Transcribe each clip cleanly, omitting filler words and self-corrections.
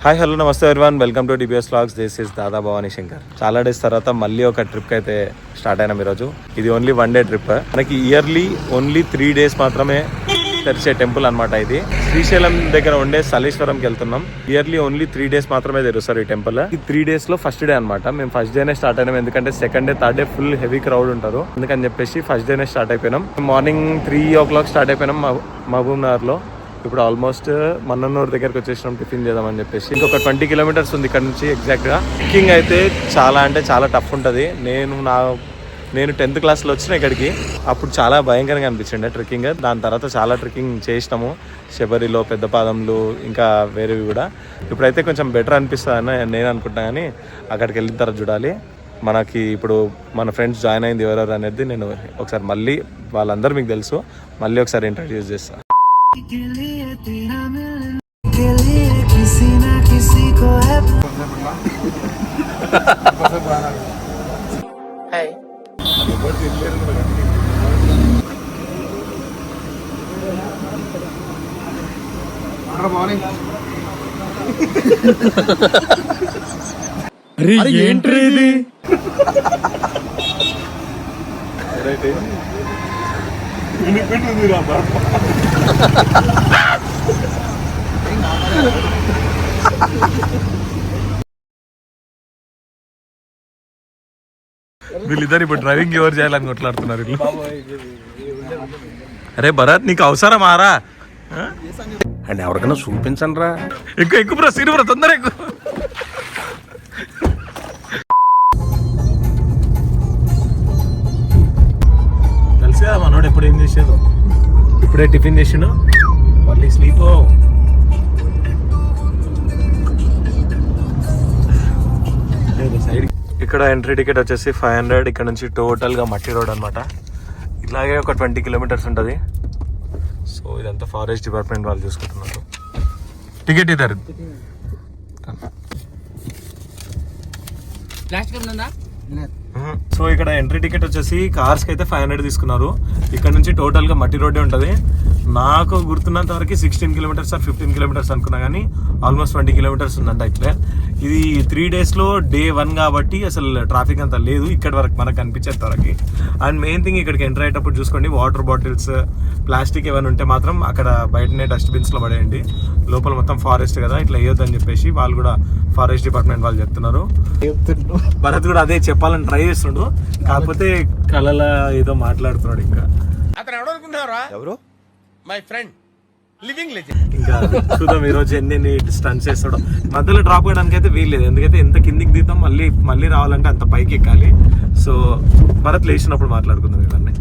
Hi hello నమస్తే everyone, welcome to DBS vlogs. This is Dada Bhavani Shankar. చాలా days తర్వాత మళ్ళీ ఒక ట్రిప్ అయితే స్టార్ట్ అయినాం ఈరోజు. ఇది ఓన్లీ 1 డే ట్రిప్. మనకి ఇయర్లీ ఓన్లీ 3 days మాత్రమే తెరిచే టెంపుల్ అనమాట. ఇది శ్రీశైలం దగ్గర ఉండే సలేశ్వరంకి వెళ్తున్నాం. ఇయర్లీ ఓన్లీ 3 days మాత్రమే తెరుస్తారు ఈ టెంపుల్. ఈ 3 days లో ఫస్ట్ డే అనమాట. మేము ఫస్ట్ డేనే స్టార్ట్ అయినాం, ఎందుకంటే second day third day full heavy crowd ఉంటారు. అందుకని చెప్పేసి ఫస్ట్ డేనే స్టార్ట్ అయిపోయినాం. మార్నింగ్ 3 o'clock స్టార్ట్ అయిపోయినాం మహబూబ్ నగర్ లో. ఇప్పుడు ఆల్మోస్ట్ మన్ననూరు దగ్గరకు వచ్చేసినాం టిఫిన్ చేద్దామని చెప్పేసి. ఇంకొక 20 kilometers ఉంది ఇక్కడ నుంచి ఎగ్జాక్ట్గా. ట్రెక్కింగ్ అయితే చాలా టఫ్ ఉంటుంది. నేను 10th క్లాస్లో వచ్చిన ఇక్కడికి. అప్పుడు చాలా భయంకరంగా అనిపించింది ట్రెక్కింగ్. దాని తర్వాత చాలా ట్రెక్కింగ్ చేసినాము, శబరిలో, పెద్దపాదంలో, ఇంకా వేరేవి కూడా. ఇప్పుడైతే కొంచెం బెటర్ అనిపిస్తుందని నేను అనుకుంటున్నా, కానీ అక్కడికి వెళ్ళిన తర్వాత చూడాలి. మనకి ఇప్పుడు మన ఫ్రెండ్స్ జాయిన్ అయింది ఎవరెవరు అనేది నేను ఒకసారి మళ్ళీ, వాళ్ళందరూ మీకు తెలుసు, మళ్ళీ ఒకసారి ఇంట్రడ్యూస్ చేస్తాను. ఏంట్రీ ఇది? వీళ్ళిద్దరు ఇప్పుడు డ్రైవింగ్ ఎవరు చేయాలని కొట్లాడుతున్నారు. అరే భరత్, నీకు అవసరం ఆరా అండ్ ఎవరికైనా చూపించండి రా. ఎక్కువ బ్రో, సీరు బ్రో, తొందర ఎక్కువ. తెలుసు కదా మనోడు ఎప్పుడు ఏం చేసేదో. ఇప్పుడే టిఫిన్ చేసిండు, మళ్ళీ స్లీప్. ఇక్కడ ఎంట్రీ టికెట్ వచ్చేసి 500. ఇక్కడ నుంచి టోటల్గా మట్టి రోడ్ అనమాట. ఇలాగే ఒక 20 kilometers ఉంటుంది. సో ఇదంతా ఫారెస్ట్ డిపార్ట్మెంట్ వాళ్ళు చూసుకుంటున్నారు. టికెట్ ఇద్దరు. సో ఇక్కడ ఎంట్రీ టికెట్ వచ్చేసి కార్స్కి అయితే 500 తీసుకున్నారు. ఇక్కడ నుంచి టోటల్గా మట్టి రోడ్డే ఉంటుంది. నాకు గుర్తున్నంత వరకు 16 kilometers or 15 kilometers అనుకున్నా, కానీ ఆల్మోస్ట్ 20 kilometers ఉందంట. ఇట్లే ఇది 3 daysలో డే 1 కాబట్టి అసలు ట్రాఫిక్ అంతా లేదు ఇక్కడ వరకు మనకు కనిపించేంత వరకు. అండ్ మెయిన్ థింగ్, ఇక్కడికి ఎంటర్ అయ్యేటప్పుడు చూసుకోండి, వాటర్ బాటిల్స్, ప్లాస్టిక్ ఏమైనా ఉంటే మాత్రం అక్కడ బయటనే డస్ట్బిన్స్లో పడేయండి. లోపల మొత్తం ఫారెస్ట్ కదా, ఇట్లా వేయొద్దని చెప్పేసి వాళ్ళు కూడా, ఫారెస్ట్ డిపార్ట్మెంట్ వాళ్ళు చెప్తున్నారు. భరత్ కూడా అదే చెప్పాలని ట్రై చేస్తుండు, కాకపోతే కళల ఏదో మాట్లాడుతున్నాడు. ఇంకా అతను ఎవరనుకుంటున్నారా? ఎవరు? My friend, living legend. ఇంకా చూద్దాం ఈరోజు ఎన్ని స్టన్స్ చేస్తాడో. మధ్యలో డ్రాప్ చేయడానికి అయితే వీల్లేదు, ఎందుకంటే ఎంత కిందికి దిద్దాం, మళ్ళీ రావాలంటే అంత పైకి ఎక్కాలి. సో భరత్ లేచినప్పుడు మాట్లాడుకుందాం ఇవన్నీ.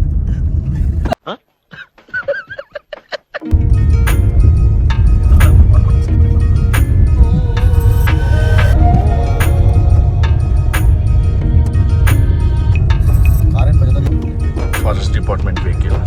Forest department vehicle.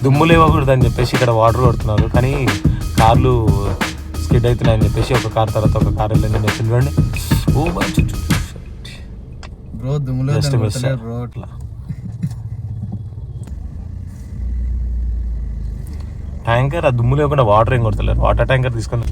దుమ్ము లేవకూడదు అని చెప్పేసి ఇక్కడ వాటర్ కొడుతున్నారు, కానీ కార్లు స్కిడ్ అవుతున్నాయని చెప్పేసి ఒక కార్ తర్వాత ఒక కార్ వెళ్ళింది. నేను చూడండి, ఓ మంచి జస్ట్ మిస్ అట్లా. ట్యాంకర్ ఆ దుమ్ము లేకుండా వాటర్ ఏం కొడతలేరు, వాటర్ ట్యాంకర్ తీసుకుని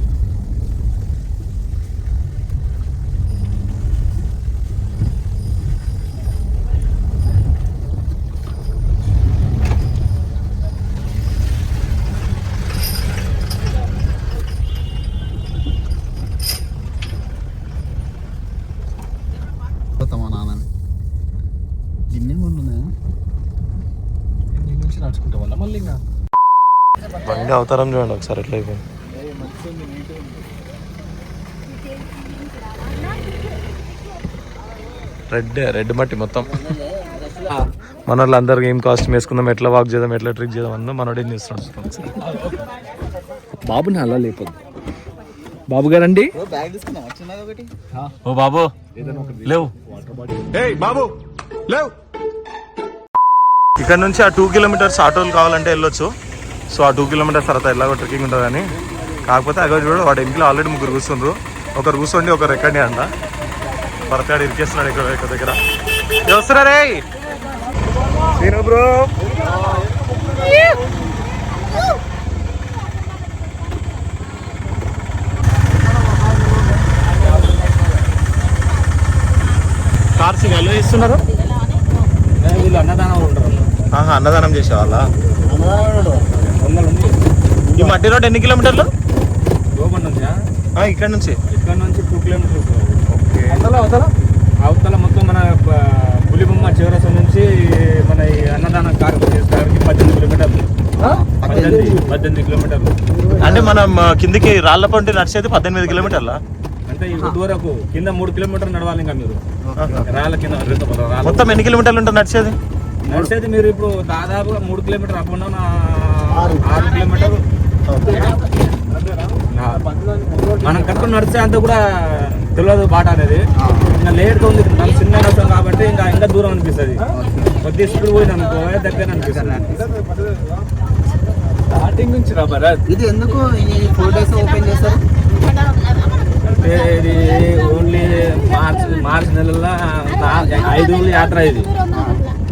మా నాన్న ఇన్ని ఉన్నాయి నుంచి నడుచుకుంటా వల్ల మళ్ళీ ఇంకా బండి అవతారం చూడండి ఒకసారి ఎట్లా అయిపోయింది. రెడ్ మట్టి మొత్తం. మన వాళ్ళందరికీ ఏం కాస్ట్యూమ్ వేసుకుందాం, ఎట్లా వాక్ చేద్దాం, ఎట్లా ట్రిక్ చేద్దాం అన్న మనోడు ఏం చేస్తున్నాడు. బాబుని అలా లేపొద్దు. బాబు గారండి బ్యాగ్ తీసుకున్నాం చిన్నది ఒకటి. ఓ బాబు లేవు, బాబు లేవు. ఇక్కడ నుంచి ఆ 2 కిలోమీటర్స్ ఆటోలు కావాలంటే వెళ్ళొచ్చు. సో ఆ 2 కిలోమీటర్స్ తర్వాత ఎలాగో ట్రెక్కింగ్ ఉంటుంది కానీ, కాకపోతే అగో చూడు వాడి ఇంట్లో ఆల్రెడీ 3 కూర్చుండ్రు. ఒకరు కూర్చోండి, ఒకరు ఎక్కండి అంట. భరతాడు ఇరికేస్తున్నాడు ఇక్కడ దగ్గర. వస్తున్నా రే బ్రో. కార్స్ ఎలా ఇస్తున్నారు? వీళ్ళు అన్నదానం ఉంటారు. అన్నదానం చేసేవాళ్ళ. ఈ మట్టి రోడ్ ఎన్ని కిలోమీటర్లు? ఇక్కడ నుంచి 2 కిలోమీటర్స్. అవతల మొత్తం మన పులిబొమ్మ చివరసం నుంచి మన ఈ అన్నదానం కార్యక్రమానికి 18 కిలోమీటర్లు. 18 కిలోమీటర్లు అంటే మనం కిందికి రాళ్ళపంటి నడిచేది 18 కిలోమీటర్ల. అంటే ఈ రోడ్డు వరకు కింద 3 కిలోమీటర్లు నడవాలి. ఇంకా మీరు రాళ్ళ కింద మొత్తం ఎన్ని కిలోమీటర్లు ఉంటుంది నడిచేది? మీరు ఇప్పుడు దాదాపుగా 3 కిలోమీటర్ అప్పుడు 6 కిలోమీటర్లు మనం కనుక నడిస్తే అంతా కూడా తెలియదు బాట అనేది. ఇంకా లేట్గా ఉంది, మనం చిన్న నష్టం కాబట్టి ఇంకా దూరం అనిపిస్తుంది. కొద్ది స్పీడ్ పోయింది అనుకో దగ్గర అనిపిస్తుంది. స్టార్టింగ్ నుంచి రా భరత్. ఇది ఎందుకు ఈ 4 days ఓపెన్ చేస్తారు అంటే ఇది ఓన్లీ మార్చ్ నెలల్లో 5 రోజుల యాత్ర. ఇది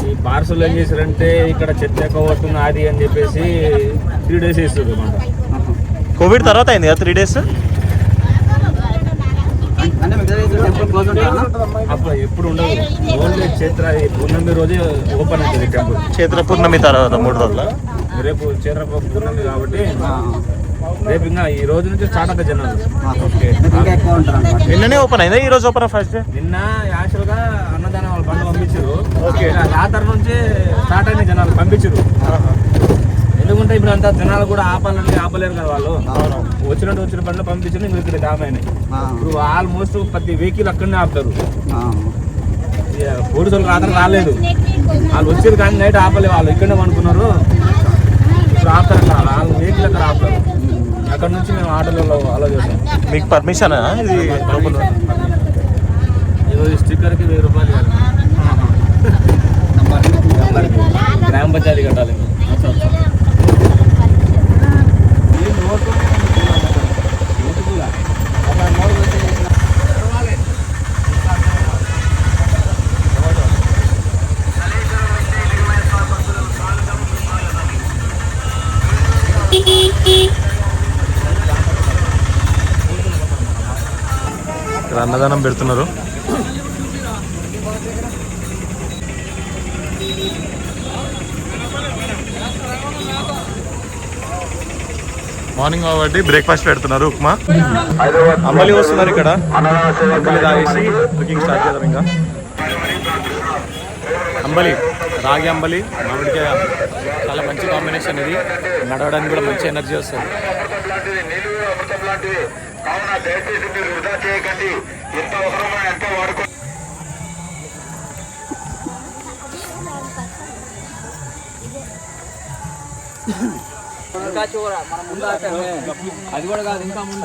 ఈ పార్సల్ ఏం చేశారంటే ఇక్కడ చెత్త ఎక్కువ వస్తుంది అది అని చెప్పేసి 3 days ఇస్తుంది అన్నమాట. కోవిడ్ తర్వాత అయింది కదా 3 days. అప్పుడు ఎప్పుడు ఉండదు, ఓన్లీ చైత్ర పూర్ణమి రోజే ఓపెన్ అవుతుంది టెంపుల్. చైత్ర పూర్ణమి తర్వాత 3 రోజుల. రేపు చైత్ర పూర్ణమి కాబట్టి రేపు ఇంకా ఈ రోజు నుంచి స్టార్ట్ అవుతాయి జనాలు. నిన్ననే ఓపెన్ అయిందా? ఈ రోజు ఓపెన్ ఫస్ట్ డే. నిన్న యాక్చువల్ గా అన్నదానం వాళ్ళు బండ్లు పంపించారు. రాత్రి నుంచి స్టార్ట్ అయిన జనాలు పంపించారు. ఎందుకంటే ఇప్పుడు అంతా జనాలు కూడా ఆపాలంటే ఆపలేరు కదా వాళ్ళు. వచ్చిన బండ్లు పంపించారు. ఇంకా ఇక్కడ డామ్ అయినాయి. ఇప్పుడు ఆల్మోస్ట్ ప్రతి వెహికల్ అక్కడనే ఆపుతారు. పోలీసులు రాత్రి రాలేదు, వాళ్ళు వచ్చేది కానీ నైట్ ఆపలేదు. వాళ్ళు ఇక్కడనే అనుకున్నారు. ఇప్పుడు ఆపుతారు, వాళ్ళు వెహికల్ అక్కడ ఆపుతారు. అక్కడ నుంచి మేము ఆటోలలో అలా చేస్తాం. మీకు పర్మిషన్ ఇది? ఈరోజు స్టిక్కర్కి 1000 రూపాయలు ఇవ్వాలి. గ్రామ పంచాయతీ కట్టాలి. ఇక్కడ అన్నదానం పెడుతున్నారు. మార్నింగ్ కాబట్టి బ్రేక్ఫాస్ట్ పెడుతున్నారు, ఉప్మా. అంబలి వస్తున్నారు ఇక్కడ. అంబలి తాగేసి ట్రెక్కింగ్ స్టార్ట్ చేద్దాం. ఇంకా అంబలి, రాగి అంబలి, మామిడికాయ చాలా మంచి కాంబినేషన్. ఇది నడవడానికి కూడా మంచి ఎనర్జీ వస్తుంది. ఇంకా చూడ మనం ముందు అది కూడా కాదు, ఇంకా ముందు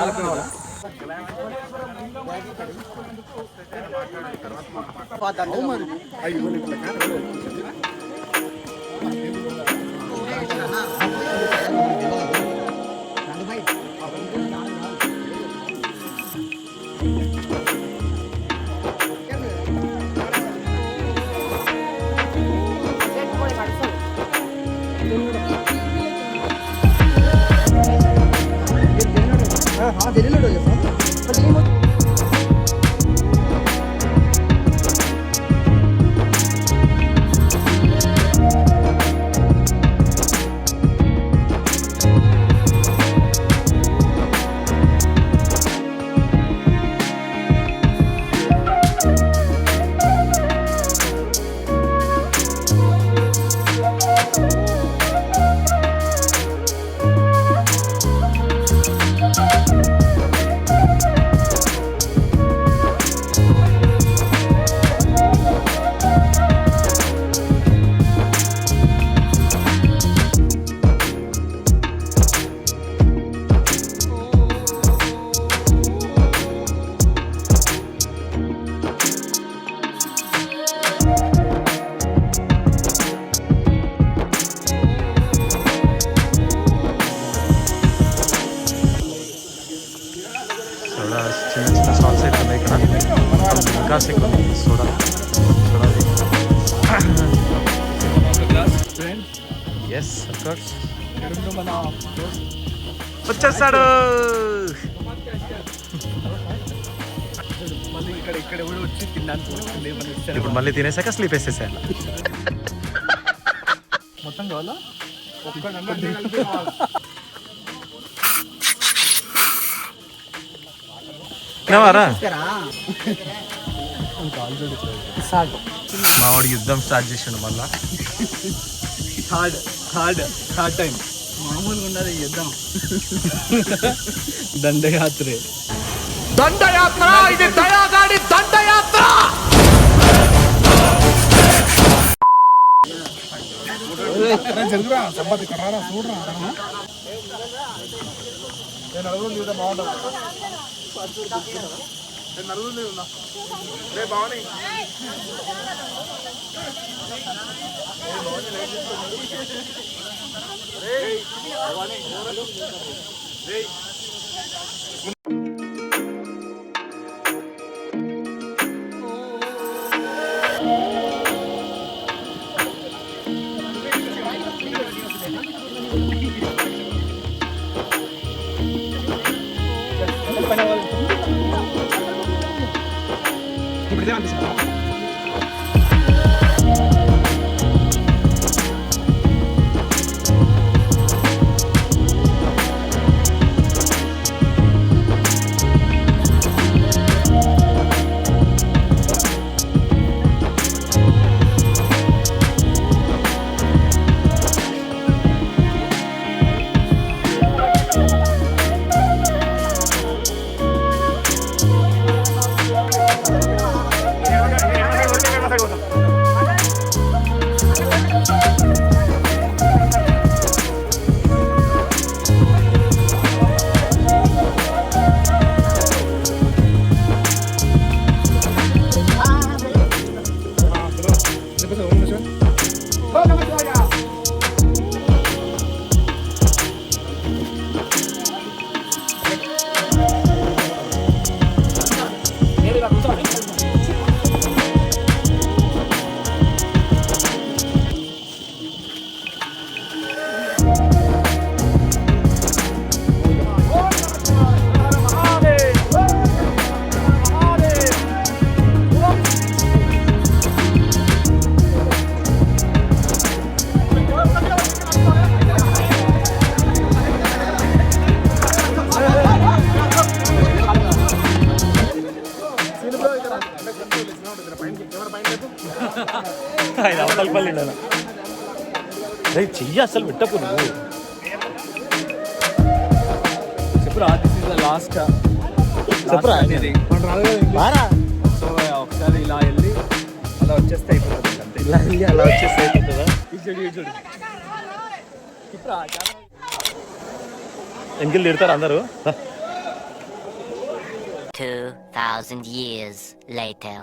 చిన్న చిన్న స్టాల్స్ అయితే ఉన్నాయి ఇక్కడ. ఇంకా ఎక్కువ చూడాలి ఎస్ అఫ్కోర్స్ వచ్చేస్తాడు. ఇప్పుడు మళ్ళీ తినేసాక స్లీప్ వేసేసాను. మొత్తం కావాలా? తినవారా? మా వాడు యుద్ధం స్టార్ట్ చేసిండు మళ్ళా. థర్డ్ టైం మామూలుగా ఉండదు యుద్ధం. దండయాత్రే దండయాత్ర, ఇది దయాగాడి దండయాత్ర. చెయ్యి అసలు పెట్టకు నువ్వు. చెప్పురా, దిస్ ఇస్ ద లాస్ట్. చెప్పురా సో ఒకసారి ఇలా వెళ్ళి అలా వచ్చేస్తే అయిపోతుంది అంతే. ఇలా వెళ్ళి అలా వచ్చేస్తే అయిపోతుందా? చెప్పురా. ఎంకిల్ తిడతారు అందరూ. 2000 years later.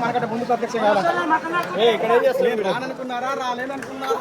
మనకంటే ముందు ప్రత్యక్షం కాదా? ఇక్కడ ఏం చేస్తలేదు, రాననుకున్నారా రాలేదనుకున్నారా?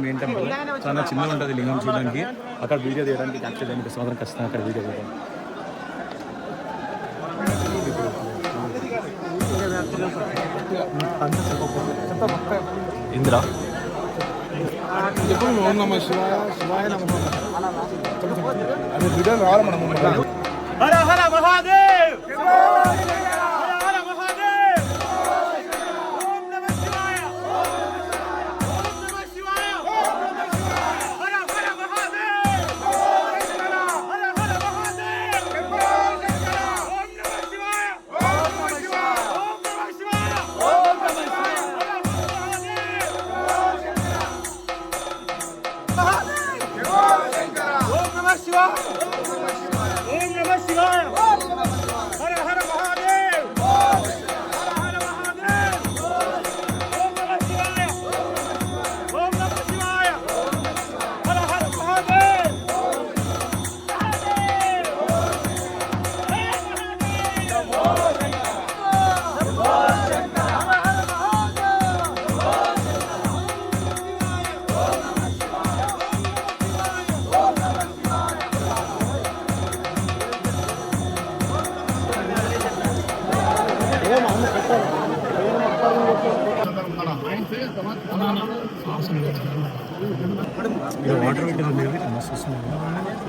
మెయిన్ టెంపుల్ చాలా చిన్నగా ఉంటుంది లింగం చూడడానికి. అక్కడ వీడియో తీయడానికి క్యాప్చర్ చేయడానికి మాత్రం ఖచ్చితంగా అక్కడ వీడియో తీయడం. ఇందిరా ఓం నమ శివాయ, శివాయ నమః. అది వీడియో రావాలి మనం. హర హర మహాదేవ్. ఓం నమ శివాయ. ఓం నమ శివాయ. ఓం నమ శివాయ. హర హర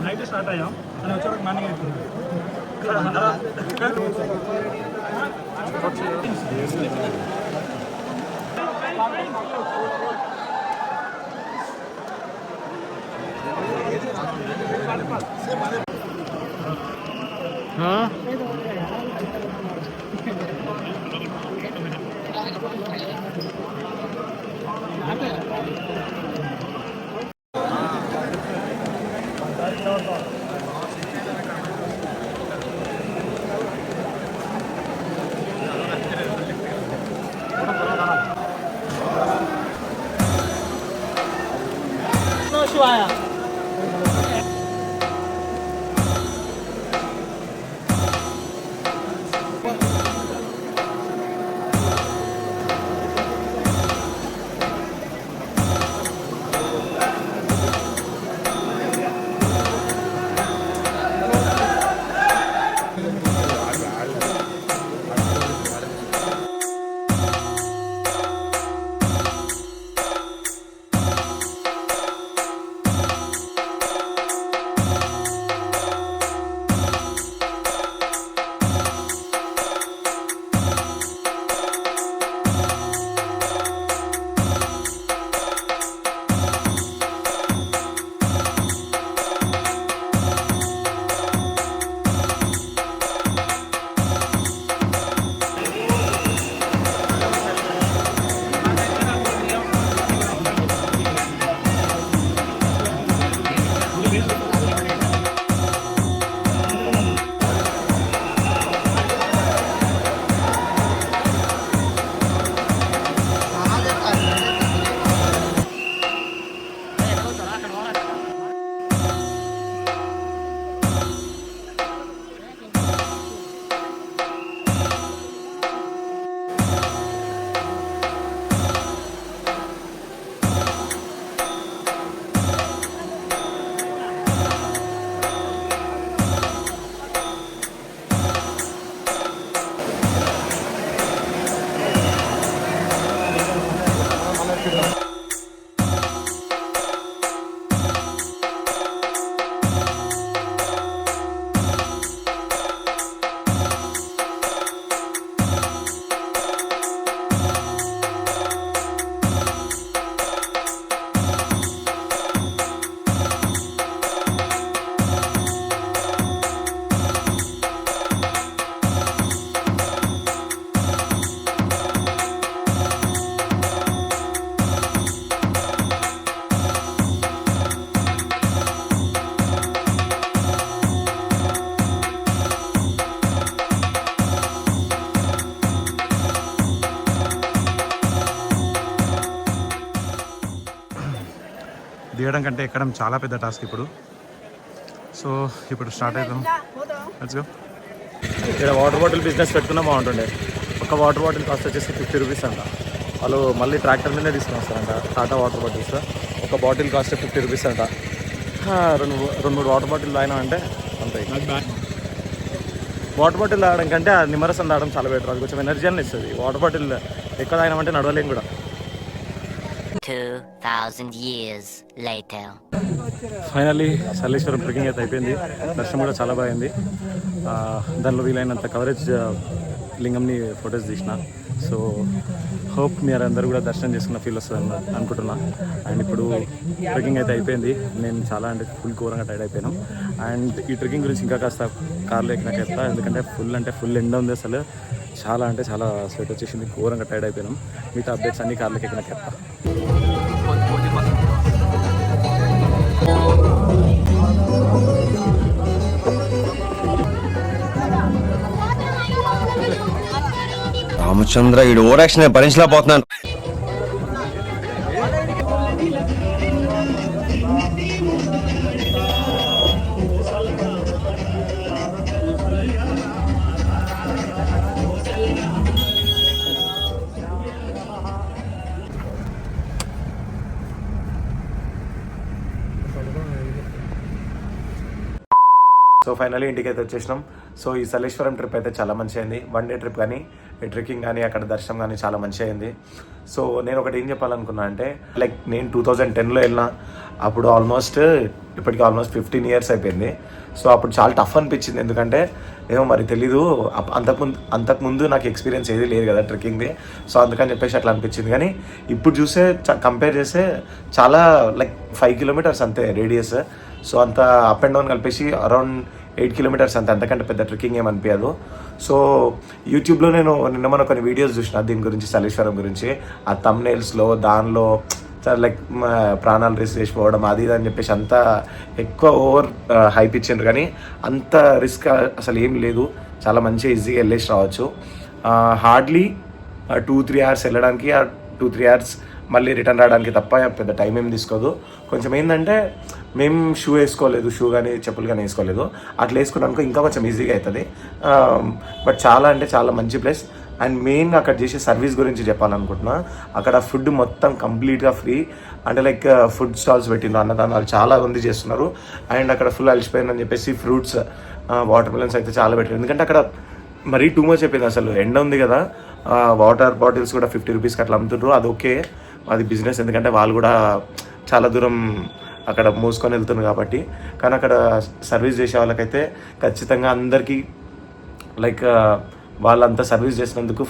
నైట్ స్టార్ట్ అయ్యాం అని వచ్చేవరకు మార్నింగ్ అవుతుంది. దిగడం కంటే ఎక్కడం చాలా పెద్ద టాస్క్ ఇప్పుడు. సో ఇప్పుడు స్టార్ట్ అవుతాం. Let's go. ఇక్కడ వాటర్ బాటిల్ బిజినెస్ పెట్టుకున్నా బాగుంటుండే. ఒక వాటర్ బాటిల్ కాస్ట్ వచ్చేసి 50 రూపీస్ అంట. వాళ్ళు మళ్ళీ ట్రాక్టర్ మీదే తీసుకుని వస్తారంట టాటా వాటర్ బాటిల్స్. ఒక బాటిల్ కాస్ట్ 50 రూపీస్ అంట. రెండు మూడు వాటర్ బాటిల్ తాగినా అంటే అంతే. వాటర్ బాటిల్ తాగడం కంటే ఆ నిమ్మరసం తాగడం చాలా బెటర్. అది కొంచెం ఎనర్జీ అని ఇస్తుంది. వాటర్ బాటిల్ ఎక్కడ తాగినామంటే నడవలేం కూడా. 2,000 years later. ఫైనల్లీ సల్లేశ్వరం ట్రెక్కింగ్ అయితే అయిపోయింది. దర్శనం కూడా చాలా బాగుంది. దానిలో వీలైనంత కవరేజ్ లింగంని ఫొటోస్ తీసిన. సో హోప్ మీరు అందరూ కూడా దర్శనం చేసుకున్న ఫీల్ వస్తుంది అనుకుంటున్నా. అండ్ ఇప్పుడు ట్రెక్కింగ్ అయితే అయిపోయింది. నేను చాలా అంటే ఫుల్ ఘోరంగా టైర్డ్ అయిపోయాను. అండ్ ఈ ట్రెక్కింగ్ గురించి ఇంకా కాస్త కార్లో ఎక్కినాక చెప్తా. ఎందుకంటే ఫుల్ ఎండ ఉంది. అసలు చాలా అంటే చాలా స్వెట్ వచ్చేసింది. ఘోరంగా టైర్డ్ అయిపోయినాం. మిగతా అప్డేట్స్ అన్ని కార్లోకి ఎక్కినాక చెప్తా. రామచంద్ర ఈ ఓవరాక్షన్ భరించలేకపోతున్నాను. సో ఫైనల్లీ ఇంటికి అయితే వచ్చేసినాం. సో ఈ సలేశ్వరం ట్రిప్ అయితే చాలా మంచి అయింది. 1 డే ట్రిప్ కానీ ట్రెక్కింగ్ కానీ అక్కడ దర్శనం కానీ చాలా మంచి అయింది. సో నేను ఒకటి ఏం చెప్పాలనుకున్నా అంటే లైక్ నేను 2010లో వెళ్ళిన, అప్పుడు ఇప్పటికి ఆల్మోస్ట్ 15 years అయిపోయింది. సో అప్పుడు చాలా టఫ్ అనిపించింది, ఎందుకంటే ఏమో మరి తెలీదు, అంతకుముందు నాకు ఎక్స్పీరియన్స్ ఏది లేదు కదా ట్రెక్కింగ్ది. సో అందుకని చెప్పేసి అట్లా అనిపించింది. కానీ ఇప్పుడు చూస్తే కంపేర్ చేస్తే చాలా లైక్ 5 kilometers అంతే రేడియస్. సో అంత అప్ అండ్ డౌన్ కలిపేసి అరౌండ్ 8 kilometers అంతే, అంతకంటే పెద్ద ట్రెక్కింగ్ ఏమనిపించదు. సో యూట్యూబ్లో నేను నిన్న మన కొన్ని వీడియోస్ చూసిన దీని గురించి, సలేశ్వరం గురించి. ఆ థంబ్నెయిల్స్లో దానిలో లైక్ ప్రాణాలు రిస్క్ చేసిపోవడం అది ఇది అని చెప్పేసి అంత ఎక్కువ ఓవర్ హైప్ ఇచ్చిండ్రు. కానీ అంత రిస్క్ అసలు ఏం లేదు, చాలా మంచిగా ఈజీగా వెళ్ళేసి రావచ్చు. హార్డ్లీ 2-3 hours వెళ్ళడానికి, 2-3 hours మళ్ళీ రిటర్న్ రావడానికి తప్ప పెద్ద టైం ఏం తీసుకోదు. కొంచెం ఏంటంటే మేము షూ వేసుకోలేదు, షూ కానీ చెప్పులు కానీ వేసుకోలేదు. అట్లా వేసుకున్నానుకో ఇంకా కొంచెం ఈజీగా అవుతుంది. బట్ చాలా అంటే చాలా మంచి ప్లేస్. అండ్ మెయిన్ అక్కడ చేసే సర్వీస్ గురించి చెప్పాలనుకుంటున్నా. అక్కడ ఫుడ్ మొత్తం కంప్లీట్గా ఫ్రీ, అంటే లైక్ ఫుడ్ స్టాల్స్ పెట్టిండ్రు, అన్నదానాలు చాలా మంది చేస్తున్నారు. అండ్ అక్కడ ఫుల్ అలసిపోయిందని చెప్పేసి ఫ్రూట్స్, వాటర్ మిలన్స్ అయితే చాలా పెట్టారు. ఎందుకంటే అక్కడ మరీ టూ మచ్ అయిపోయింది, అసలు ఎండ ఉంది కదా. వాటర్ బాటిల్స్ కూడా 50 rupeesకి అట్లా అమ్ముతుండ్రు. అది ఓకే, అది బిజినెస్, ఎందుకంటే వాళ్ళు కూడా చాలా దూరం అక్కడ మోసుకొని వెళ్తున్నారు కాబట్టి. కానీ అక్కడ సర్వీస్ చేసే వాళ్ళకైతే ఖచ్చితంగా అందరికీ లైక్ వాళ్ళంతా సర్వీస్ చేసినందుకు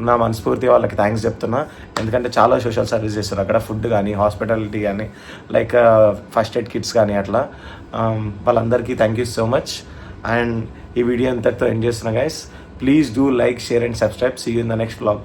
నా మనస్ఫూర్తిగా వాళ్ళకి థ్యాంక్స్ చెప్తున్నా. ఎందుకంటే చాలా సోషల్ సర్వీస్ చేస్తారు అక్కడ, ఫుడ్ కానీ హాస్పిటాలిటీ కానీ లైక్ ఫస్ట్ ఎయిడ్ కిట్స్ కానీ అట్లా. వాళ్ళందరికీ thank you so much. And ఈ వీడియో అంతటితో ఎండ్ చేస్తున్నా guys. Please do like, share and subscribe. See you in the next vlog.